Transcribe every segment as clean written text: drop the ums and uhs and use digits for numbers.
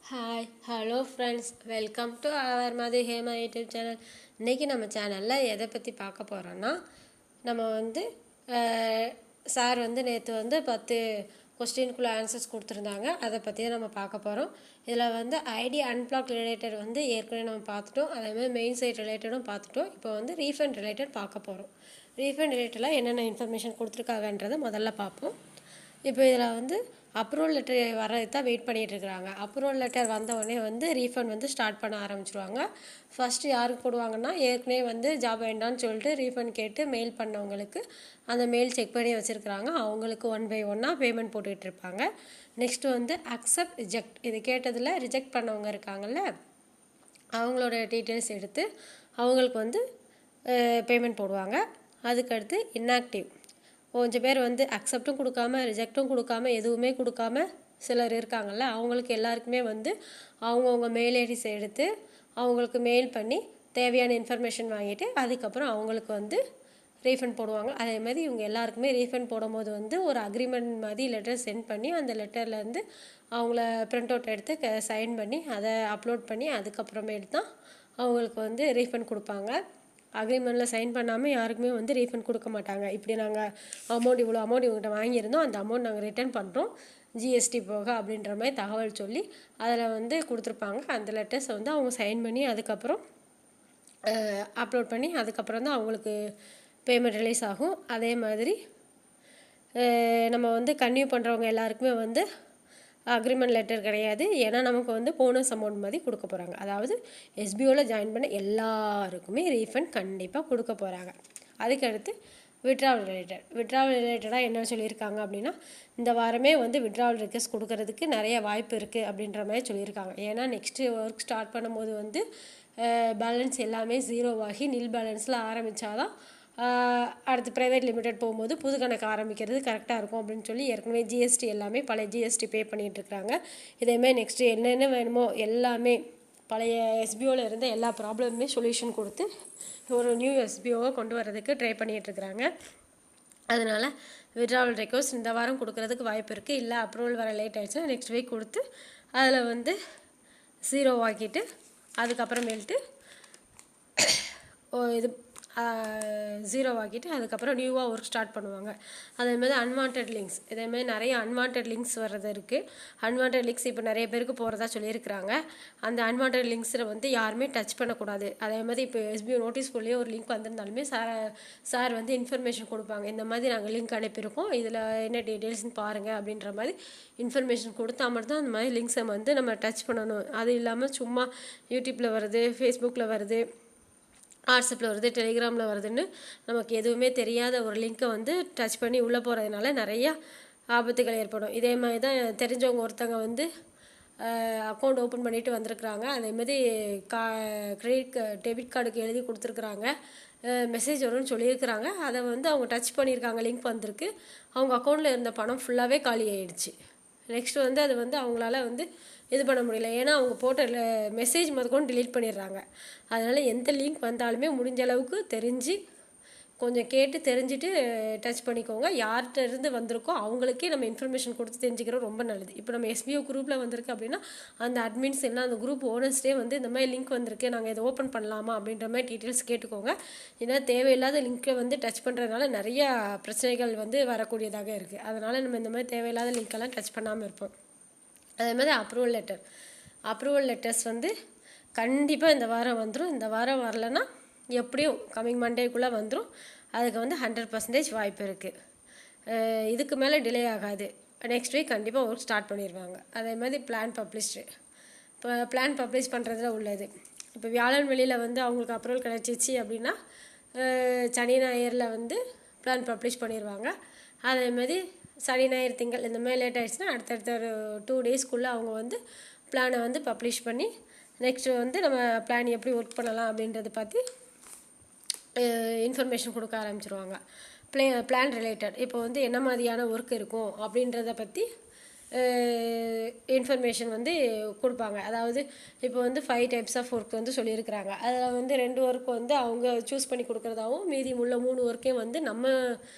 Hi hello friends, welcome to our Mathi Hema YouTube channel. இன்றைக்கி நம்ம சேனலில் எதை பற்றி பார்க்க போகிறோன்னா, நம்ம சார் நேற்று 10 கொஸ்டினுக்குள்ளே ஆன்சர்ஸ் கொடுத்துருந்தாங்க. அதை பற்றியே நம்ம பார்க்க போகிறோம். இதில் ஐடி அன்பிளாக் ரிலேட்டட் ஏற்கனவே நம்ம பார்த்துட்டோம். அதேமாதிரி மெயின் சைட் ரிலேட்டடும் பார்த்துட்டோம். இப்போ ரீஃபண்ட் ரிலேட்டட் பார்க்க போகிறோம். ரீஃபண்ட் ரிலேட்டடில் என்னென்ன இன்ஃபர்மேஷன் கொடுத்துருக்காங்கன்றதை முதல்ல பார்ப்போம். இப்போ இதில் அப்ரூவல் லெட்டர் வர்றது தான் வெயிட் பண்ணிகிட்ருக்குறாங்க. அப்ரூவல் லெட்டர் வந்தவுடனே ரீஃபண்ட் ஸ்டார்ட் பண்ண ஆரம்பிச்சிருவாங்க. ஃபஸ்ட்டு யாருக்கு போடுவாங்கன்னா, ஏற்கனவே ஜாப் வேண்டான்னு சொல்லிட்டு ரீஃபண்ட் கேட்டு மெயில் பண்ணவங்களுக்கு அந்த மெயில் செக் பண்ணி வச்சுருக்குறாங்க. அவங்களுக்கு 1 by 1 பேமெண்ட் போட்டுக்கிட்டு இருப்பாங்க. நெக்ஸ்ட்டு அக்செப்ட் ரிஜெக்ட், இது கேட்டதில் ரிஜெக்ட் பண்ணவங்க இருக்காங்கல்ல, அவங்களோட டீட்டெயில்ஸ் எடுத்து அவங்களுக்கு பேமெண்ட் போடுவாங்க. அதுக்கடுத்து இன்ஆக்டிவ், கொஞ்சம் பேர் அக்செப்டும் கொடுக்காம ரிஜெக்டும் கொடுக்காம எதுவுமே கொடுக்காம சிலர் இருக்காங்கல்ல, அவங்களுக்கு எல்லாருக்குமே அவங்கவுங்க மெயில் ஐடிஸ் எடுத்து அவங்களுக்கு மெயில் பண்ணி தேவையான இன்ஃபர்மேஷன் வாங்கிட்டு அதுக்கப்புறம் அவங்களுக்கு ரீஃபண்ட் போடுவாங்க. அதே மாதிரி இவங்க எல்லாருக்குமே ரீஃபண்ட் போடும்போது ஒரு அக்ரிமெண்ட் மாதிரி லெட்டர் சென்ட் பண்ணி அந்த லெட்டர்லேருந்து அவங்கள பிரிண்ட் அவுட் எடுத்து சைன் பண்ணி அதை அப்லோட் பண்ணி அதுக்கப்புறமேட்டு தான் அவங்களுக்கு ரீஃபண்ட் கொடுப்பாங்க. அக்ரிமெண்ட்டில் சைன் பண்ணாமல் யாருக்குமே ரீஃபண்ட் கொடுக்க மாட்டாங்க. இப்படி நாங்கள் இவ்வளோ அமௌண்ட் இவங்ககிட்ட வாங்கியிருந்தோம், அந்த அமௌண்ட் நாங்கள் ரிட்டர்ன் பண்ணுறோம் ஜிஎஸ்டி போக அப்படின்ற மாதிரி தகவல் சொல்லி அதில் கொடுத்துருப்பாங்க. அந்த லெட்டர்ஸை அவங்க சைன் பண்ணி அதுக்கப்புறம் அப்லோட் பண்ணி அதுக்கப்புறம் தான் அவங்களுக்கு பேமெண்ட் ரிலீஸ் ஆகும். அதே மாதிரி நம்ம கன்டினியூ பண்ணுறவங்க எல்லாருக்குமே அக்ரிமெண்ட் லெட்டர் கிடையாது. ஏன்னா நமக்கு போனஸ் அமௌண்ட் மாதிரி கொடுக்க போகிறாங்க. அதாவது எஸ்பிஓவில் ஜாயின் பண்ண எல்லாருக்குமே ரீஃபண்ட் கண்டிப்பாக கொடுக்க போகிறாங்க. அதுக்கடுத்து விட்ராவல் ரிலேட்டடாக என்ன சொல்லியிருக்காங்க அப்படின்னா, இந்த வாரமே விட்ராவல் ரிக்வெஸ்ட் கொடுக்கறதுக்கு நிறைய வாய்ப்பு இருக்குது அப்படின்ற மாதிரி சொல்லியிருக்காங்க. ஏன்னா நெக்ஸ்ட்டு ஒர்க் ஸ்டார்ட் பண்ணும்போது பேலன்ஸ் எல்லாமே ஜீரோவாகி நில் பேலன்ஸில் ஆரம்பித்தாதான் அடுத்து ப்ரைவேட் லிமிடெட் போகும்போது புது கணக்கு ஆரம்பிக்கிறது கரெக்டாக இருக்கும் அப்படின்னு சொல்லி ஏற்கனவே ஜிஎஸ்டி எல்லாமே பழைய ஜிஎஸ்டி பே பண்ணிகிட்ருக்குறாங்க. இதேமாதிரி நெக்ஸ்ட்டு என்னென்ன வேணுமோ எல்லாமே பழைய எஸ்பிஓவில் இருந்த எல்லா ப்ராப்ளமுமே சொல்யூஷன் கொடுத்து ஒரு நியூ எஸ்பிஓவை கொண்டு வர்றதுக்கு ட்ரை பண்ணிகிட்ருக்குறாங்க. அதனால் விட்ராவல் ரெக்வஸ்ட் இந்த வாரம் கொடுக்கறதுக்கு வாய்ப்பு இருக்குது. இல்லை அப்ரூவல் வர லேட் ஆகிடுச்சுன்னா நெக்ஸ்ட் வீக் கொடுத்து அதில் ஜீரோ ஆக்கிட்டு அதுக்கப்புறமேல்ட்டு இது ஜீரோ ஆக்கிட்டு அதுக்கப்புறம் நியூவாக ஒர்க் ஸ்டார்ட் பண்ணுவாங்க. அதேமாதிரி அன்வான்ட் லிங்க்ஸ், இதேமாதிரி நிறைய அன்வான்ட் லிங்க்ஸ் வர்றது இருக்குது. அன்வான்ட் லிங்க்ஸ் இப்போ நிறைய பேருக்கு போகிறதா சொல்லியிருக்கிறாங்க. அந்த அன்வான்ட் லிங்க்ஸில் யாருமே டச் பண்ணக்கூடாது. அதே மாதிரி இப்போ எஸ்பிஓ நோட்டீஸ் போலியே ஒரு லிங்க் வந்திருந்தாலுமே சார் இன்ஃபர்மேஷன் கொடுப்பாங்க. இந்த மாதிரி நாங்கள் லிங்க் அனுப்பியிருக்கோம், இதில் என்ன டீட்டெயில்ஸ்னு பாருங்கள் அப்படின்ற மாதிரி இன்ஃபர்மேஷன் கொடுத்தா மட்டும்தான் அந்த மாதிரி லிங்க்ஸை நம்ம டச் பண்ணணும். அது இல்லாமல் சும்மா யூடியூப்பில் வருது, ஃபேஸ்புக்கில் வருது, வாட்ஸ்அப்பில் வருது, டெலிகிராமில் வருதுன்னு நமக்கு எதுவுமே தெரியாத ஒரு லிங்க்கை டச் பண்ணி உள்ளே போகிறதுனால நிறையா ஆபத்துகள் ஏற்படும். இதே மாதிரி தான் தெரிஞ்சவங்க ஒருத்தங்க அக்கௌண்ட் ஓப்பன் பண்ணிவிட்டு வந்திருக்குறாங்க. அதேமாதிரி டெபிட் கார்டுக்கு எழுதி கொடுத்துருக்குறாங்க, மெசேஜ் வரும்னு சொல்லியிருக்கிறாங்க. அதை அவங்க டச் பண்ணியிருக்காங்க, லிங்க் வந்திருக்கு. அவங்க அக்கௌண்ட்டில் இருந்த பணம் ஃபுல்லாகவே காலி ஆகிடுச்சு. நெக்ஸ்ட்டு அது அவங்களால இது பண்ண முடியல. ஏன்னா அவங்க போட்ட மெசேஜ் முதற்கொண்டு டிலீட் பண்ணிடுறாங்க. அதனால் எந்த லிங்க் வந்தாலுமே முடிஞ்ச அளவுக்கு கொஞ்சம் கேட்டு தெரிஞ்சுட்டு டச் பண்ணிக்கோங்க. யார்கிட்ட இருந்து வந்திருக்கோ அவங்களுக்கே நம்ம இன்ஃபர்மேஷன் கொடுத்து தெரிஞ்சுக்கிறோம், ரொம்ப நல்லது. இப்போ நம்ம எஸ்பிஓ குரூப்பில் வந்திருக்கு அப்படின்னா அந்த அட்மின்ஸ் எல்லாம் அந்த குரூப் ஓனர்ஸ்டே இந்த மாதிரி லிங்க் வந்திருக்கு, நாங்கள் இதை ஓப்பன் பண்ணலாமா அப்படின்ற மாதிரி டீட்டெயில்ஸ் கேட்டுக்கோங்க. ஏன்னா தேவையில்லாத லிங்க்கை டச் பண்ணுறதுனால நிறையா பிரச்சனைகள் வரக்கூடியதாக இருக்குது. அதனால் நம்ம இந்த மாதிரி தேவையில்லாத லிங்க்கெல்லாம் டச் பண்ணாமல் இருப்போம். அதே மாதிரி அப்ரூவல் லெட்டர்ஸ் கண்டிப்பாக இந்த வாரம் வந்துடும். இந்த வாரம் வரலன்னா எப்படியும் கம்மிங் மண்டேக்குள்ளே வந்துடும். அதுக்கு 100% வாய்ப்பு இருக்குது. இதுக்கு மேலே டிலே ஆகாது. நெக்ஸ்ட் வீக் கண்டிப்பாக ஒர்க் ஸ்டார்ட் பண்ணிடுவாங்க. அதே மாதிரி பிளான் பப்ளிஷ் பண்ணுறதுல உள்ளது. இப்போ வியாழன் வெளியில் அவங்களுக்கு அப்ரூவல் கிடச்சிச்சு அப்படின்னா சனி ஞாயிறில் பிளான் பப்ளிஷ் பண்ணிடுவாங்க. அதேமாதிரி சனி ஞாயிறு திங்கள் இந்த மாதிரி லேட் ஆகிடுச்சுன்னா அடுத்தடுத்த ஒரு 2 டேஸ்க்குள்ளே அவங்க பிளானை பப்ளிஷ் பண்ணி நெக்ஸ்ட்டு நம்ம பிளான் எப்படி ஒர்க் பண்ணலாம் அப்படின்றத பற்றி இன்ஃபர்மேஷன் கொடுக்க ஆரம்பிச்சிருவாங்க. பிளான் ரிலேட்டட் இப்போ என்ன மாதிரியான ஒர்க் இருக்கும் அப்படின்றத பற்றி இன்ஃபர்மேஷன் கொடுப்பாங்க. அதாவது இப்போ 5 டைப்ஸ் ஆஃப் ஒர்க் சொல்லியிருக்கிறாங்க. அதில் 2 ஒர்க் அவங்க சூஸ் பண்ணி கொடுக்குறதாகவும் மீதி உள்ள 3 ஒர்க்கையும் நம்ம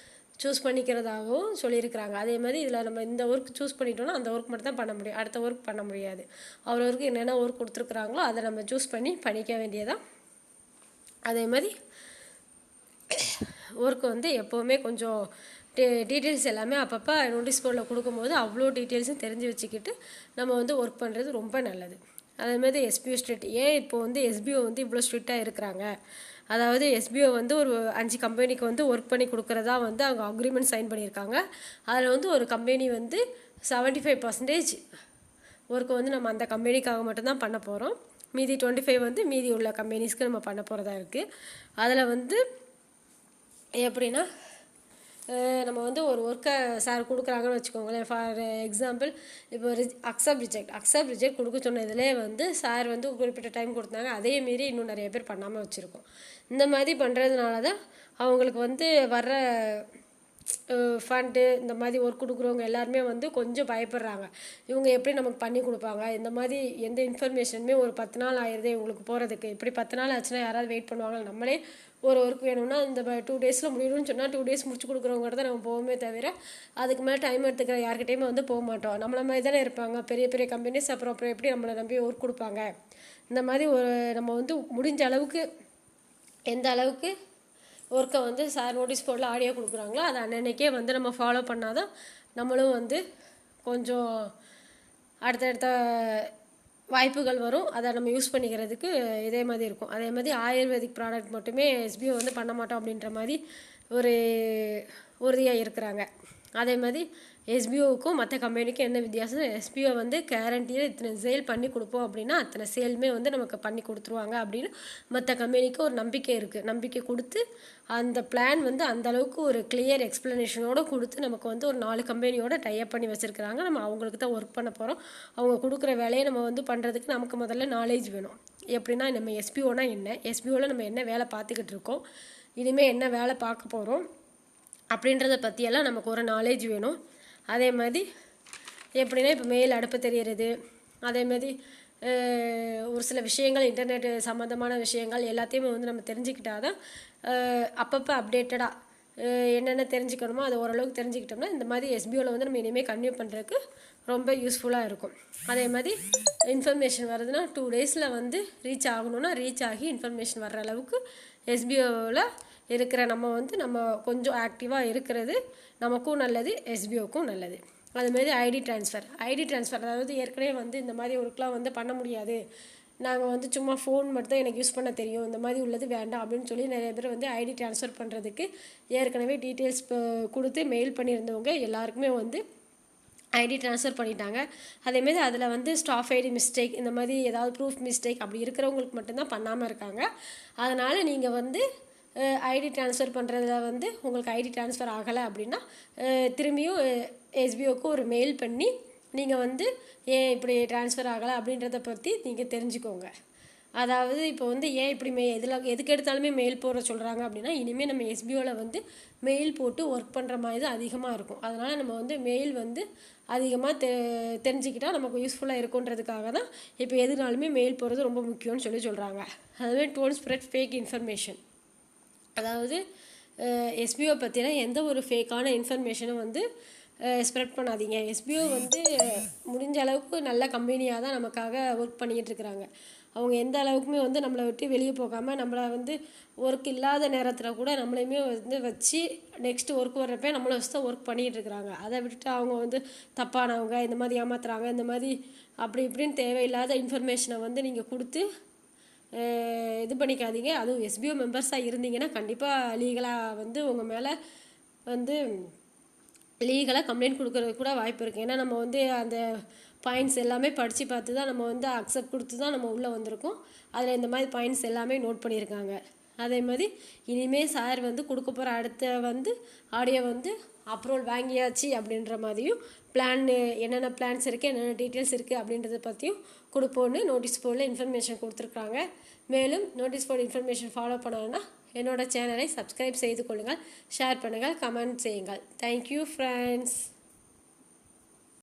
சூஸ் பண்ணிக்கிறதாகவும் சொல்லியிருக்கிறாங்க. அதே மாதிரி இதில் நம்ம இந்த ஒர்க் சூஸ் பண்ணிட்டோம்னா அந்த ஒர்க் மட்டும் தான் பண்ண முடியும், அடுத்த ஒர்க் பண்ண முடியாது. அவரவருக்கு என்னென்ன ஒர்க் கொடுத்துருக்குறாங்களோ அதை நம்ம சூஸ் பண்ணி பண்ணிக்க வேண்டியதான். அதே மாதிரி ஒர்க்கு வந்து எப்போவுமே கொஞ்சம் டீட்டெயில்ஸ் எல்லாமே அப்பப்போ நோட்டீஸ் போர்டில் கொடுக்கும்போது அவ்வளோ டீட்டெயில்ஸும் தெரிஞ்சு வச்சுக்கிட்டு நம்ம வந்து ஒர்க் பண்ணுறது ரொம்ப நல்லது. அதேமாதிரி எஸ்பிஓ ஸ்ட்ரிக்ட். ஏன் இப்போ வந்து எஸ்பிஓ வந்து இவ்வளோ ஸ்ட்ரிக்டாக இருக்கிறாங்க, அதாவது எஸ்பிஓ வந்து ஒரு 5 கம்பெனிக்கு வந்து ஒர்க் பண்ணி கொடுக்குறதா வந்து அவங்க அக்ரிமெண்ட் சைன் பண்ணியிருக்காங்க. அதில் வந்து ஒரு கம்பெனி வந்து 75% ஒர்க்கு வந்து நம்ம அந்த கம்பெனிக்காக மட்டும்தான் பண்ண போகிறோம். மீதி 25 வந்து மீதி உள்ள கம்பெனிஸ்க்கு நம்ம பண்ண போகிறதா இருக்குது. அதில் வந்து எப்படின்னா நம்ம வந்து ஒரு ஒர்க்கை சார் கொடுக்குறாங்கன்னு வச்சுக்கோங்களேன். ஃபார் எக்ஸாம்பிள் இப்போ அக்செப்ட் ரிஜெக்ட் கொடுக்க சொன்னதுலேயே வந்து சார் வந்து குறிப்பிட்ட டைம் கொடுத்தாங்க, அதே மீறி இன்னும் நிறைய பேர் பண்ணாமல் வச்சுருக்கோம். இந்த மாதிரி பண்ணுறதுனால தான் அவங்களுக்கு வந்து வர்ற ஃபண்டு இந்த மாதிரி ஒர்க் கொடுக்குறவங்க எல்லாருமே வந்து கொஞ்சம் பயப்படுறாங்க. இவங்க எப்படி நமக்கு பண்ணி கொடுப்பாங்க, இந்த மாதிரி எந்த இன்ஃபர்மேஷனுமே ஒரு 10 நாள் ஆயிடுது இவங்களுக்கு போகிறதுக்கு, இப்படி 10 நாள் ஆச்சுன்னா யாராவது வெயிட் பண்ணுவாங்க. நம்மளே ஒரு ஒர்க் வேணும்னா இந்த 2 டேஸில் முடியணும்னு சொன்னால் 2 டேஸ் முடிச்சு கொடுக்குறவங்க தான் நம்ம போவோமே தவிர அதுக்கு மேலே டைம் எடுத்துக்கிற யார்கிட்டையுமே வந்து போக மாட்டோம். நம்மள மாதிரி தானே இருப்பாங்க பெரிய பெரிய கம்பெனிஸ். அப்புறம் எப்படி நம்மளை நம்பி ஒர்க் கொடுப்பாங்க. இந்த மாதிரி ஒரு நம்ம வந்து முடிஞ்ச அளவுக்கு எந்த அளவுக்கு ஒர்க்கை வந்து சார் நோட்டீஸ் போர்டில் ஆடியோ கொடுக்குறாங்களோ அதை அன்னன்னைக்கே வந்து நம்ம ஃபாலோ பண்ணால் தான் நம்மளும் வந்து கொஞ்சம் அடுத்தடுத்த வாய்ப்புகள் வரும். அதை நம்ம யூஸ் பண்ணிக்கிறதுக்கு இதே மாதிரி இருக்கும். அதே மாதிரி ஆயுர்வேதிக் ப்ராடக்ட் மட்டுமே எஸ்பிஓ வந்து பண்ண மாட்டோம் அப்படின்ற மாதிரி ஒரு உறுதியாக இருக்கிறாங்க. அதே மாதிரி எஸ்பிஓவுக்கும் மற்ற கம்பெனிக்கும் என்ன வித்தியாசம், எஸ்பிஓ வந்து கேரண்டியாக இத்தனை சேல் பண்ணி கொடுப்போம் அப்படின்னா அத்தனை சேலுமே வந்து நமக்கு பண்ணி கொடுத்துருவாங்க அப்படின்னு மற்ற கம்பெனிக்கு ஒரு நம்பிக்கை இருக்குது. நம்பிக்கை கொடுத்து அந்த பிளான் வந்து அந்தளவுக்கு ஒரு கிளியர் எக்ஸ்ப்ளனேஷனோடு கொடுத்து நமக்கு வந்து ஒரு 4 கம்பெனியோட டைப் பண்ணி வச்சுருக்கிறாங்க. நம்ம அவங்களுக்கு தான் ஒர்க் பண்ண போகிறோம். அவங்க கொடுக்குற வேலையை நம்ம வந்து பண்ணுறதுக்கு நமக்கு முதல்ல நாலேஜ் வேணும். எப்படின்னா நம்ம எஸ்பிஓனா என்ன, எஸ்பிஓவில் நம்ம என்ன வேலை பார்த்துக்கிட்டு இருக்கோம், இனிமேல் என்ன வேலை பார்க்க போகிறோம் அப்படின்றத பற்றியெல்லாம் நமக்கு ஒரு நாலேஜ் வேணும். அதே மாதிரி எப்படின்னா இப்போ மெயில் அடுப்பு தெரியறது, அதே மாதிரி ஒரு சில விஷயங்கள் இன்டர்நெட் சம்மந்தமான விஷயங்கள் எல்லாத்தையுமே வந்து நம்ம தெரிஞ்சுக்கிட்டால் தான் அப்பப்போ அப்டேட்டடாக என்னென்ன தெரிஞ்சுக்கணுமோ அதை ஓரளவுக்கு தெரிஞ்சுக்கிட்டோம்னா இந்த மாதிரி எஸ்பிஓவில் வந்து நம்ம இனிமேல் கன்டினியூ பண்ணுறதுக்கு ரொம்ப யூஸ்ஃபுல்லாக இருக்கும். அதே மாதிரி இன்ஃபர்மேஷன் வருதுன்னா 2 டேஸில் வந்து ரீச் ஆகணும்னா ரீச் ஆகி இன்ஃபர்மேஷன் வர்ற அளவுக்கு எஸ்பிஓவில் இருக்கிற நம்ம வந்து நம்ம கொஞ்சம் ஆக்டிவாக இருக்கிறது நமக்கும் நல்லது, எஸ்பிஓக்கும் நல்லது. அதுமாரி ஐடி ட்ரான்ஸ்ஃபர் அதாவது ஏற்கனவே வந்து இந்த மாதிரி ஒர்க்லாம் வந்து பண்ண முடியாது, நாங்கள் வந்து சும்மா ஃபோன் மட்டும் தான் எனக்கு யூஸ் பண்ண தெரியும், இந்த மாதிரி உள்ளது வேண்டாம் அப்படின்னு சொல்லி நிறைய பேர் வந்து ஐடி ட்ரான்ஸ்ஃபர் பண்ணுறதுக்கு ஏற்கனவே டீட்டெயில்ஸ் கொடுத்து மெயில் பண்ணியிருந்தவங்க எல்லாருக்குமே வந்து ஐடி ட்ரான்ஸ்ஃபர் பண்ணிட்டாங்க. அதேமாரி அதில் வந்து ஸ்டாஃப் ஐடி மிஸ்டேக் இந்த மாதிரி ஏதாவது ப்ரூஃப் மிஸ்டேக் அப்படி இருக்கிறவங்களுக்கு மட்டும்தான் பண்ணாமல் இருக்காங்க. அதனால் நீங்கள் வந்து ஐடி ட்ரான்ஸ்ஃபர் பண்ணுறதுல வந்து உங்களுக்கு ஐடி ட்ரான்ஸ்ஃபர் ஆகலை அப்படின்னா திரும்பியும் எஸ்பிஓக்கு ஒரு மெயில் பண்ணி நீங்கள் வந்து ஏன் இப்படி ட்ரான்ஸ்ஃபர் ஆகலை அப்படின்றத பற்றி நீங்கள் தெரிஞ்சுக்கோங்க. அதாவது இப்போ வந்து ஏன் இப்படி எதுக்கு எடுத்தாலுமே மெயில் போட சொல்கிறாங்க அப்படின்னா இனிமேல் நம்ம எஸ்பிஓவில் வந்து மெயில் போட்டு ஒர்க் பண்ணுற மாதிரி தான் அதிகமாக இருக்கும். அதனால் நம்ம வந்து மெயில் வந்து அதிகமாக தெரிஞ்சுக்கிட்டால் நமக்கு யூஸ்ஃபுல்லாக இருக்குன்றதுக்காக தான் இப்போ எதுனாலுமே மெயில் போடுறது ரொம்ப முக்கியம்னு சொல்கிறாங்க. அதுவே டோன்ட் ஸ்ப்ரெட் ஃபேக் இன்ஃபர்மேஷன். அதாவது எஸ்பிஓ பற்றினா எந்த ஒரு ஃபேக்கான இன்ஃபர்மேஷனும் வந்து ஸ்ப்ரெட் பண்ணாதீங்க. எஸ்பிஓ வந்து முடிஞ்ச அளவுக்கு நல்ல கம்பெனியாக தான் நமக்காக ஒர்க் பண்ணிக்கிட்டு இருக்கிறாங்க. அவங்க எந்த அளவுக்குமே வந்து நம்மளை விட்டு வெளியே போகாமல் நம்மளை வந்து ஒர்க் இல்லாத நேரத்தில் கூட நம்மளையுமே வந்து வச்சு நெக்ஸ்ட் ஒர்க் வர்றப்ப நம்மளை வச்சு தான் ஒர்க் பண்ணிகிட்டு இருக்கிறாங்க. அதை விட்டுட்டு அவங்க வந்து தப்பானவங்க இந்த மாதிரி ஏமாத்துறாங்க இந்த மாதிரி அப்படி இப்படின்னு தேவையில்லாத இன்ஃபர்மேஷனை வந்து நீங்கள் கொடுத்து இது பண்ணிக்காதீங்க. அதுவும் எஸ்பிஓ மெம்பர்ஸாக இருந்தீங்கன்னா கண்டிப்பாக லீகலாக வந்து உங்கள் மேலே வந்து லீகலாக கம்ப்ளைண்ட் கொடுக்கறதுக்கு கூட வாய்ப்பு இருக்குது. ஏன்னா நம்ம வந்து அந்த பாயிண்ட்ஸ் எல்லாமே படித்து பார்த்து தான் நம்ம வந்து அக்செப்ட் கொடுத்து தான் நம்ம உள்ளே வந்திருக்கோம். அதில் இந்த மாதிரி பாயிண்ட்ஸ் எல்லாமே நோட் பண்ணியிருக்காங்க. அதே மாதிரி இனிமேல் சார் வந்து கொடுக்க போகிற அடுத்த வந்து ஆடியோ வந்து அப்ரூவல் வாங்கியாச்சு அப்படின்ற மாதிரியும் பிளான் என்னென்ன பிளான்ஸ் இருக்குது என்னென்ன டீட்டெயில்ஸ் இருக்குது அப்படின்றத பற்றியும் கொடுப்போன்னு நோட்டீஸ் போர்டில் இன்ஃபர்மேஷன் கொடுத்துருக்காங்க. மேலும் நோட்டீஸ் போர்டு இன்ஃபர்மேஷன் ஃபாலோ பண்ணணுன்னா என்னோடய சேனலை சப்ஸ்கிரைப் செய்து கொள்ளுங்கள், ஷேர் பண்ணுங்கள், கமெண்ட் செய்யுங்கள். Thank you friends.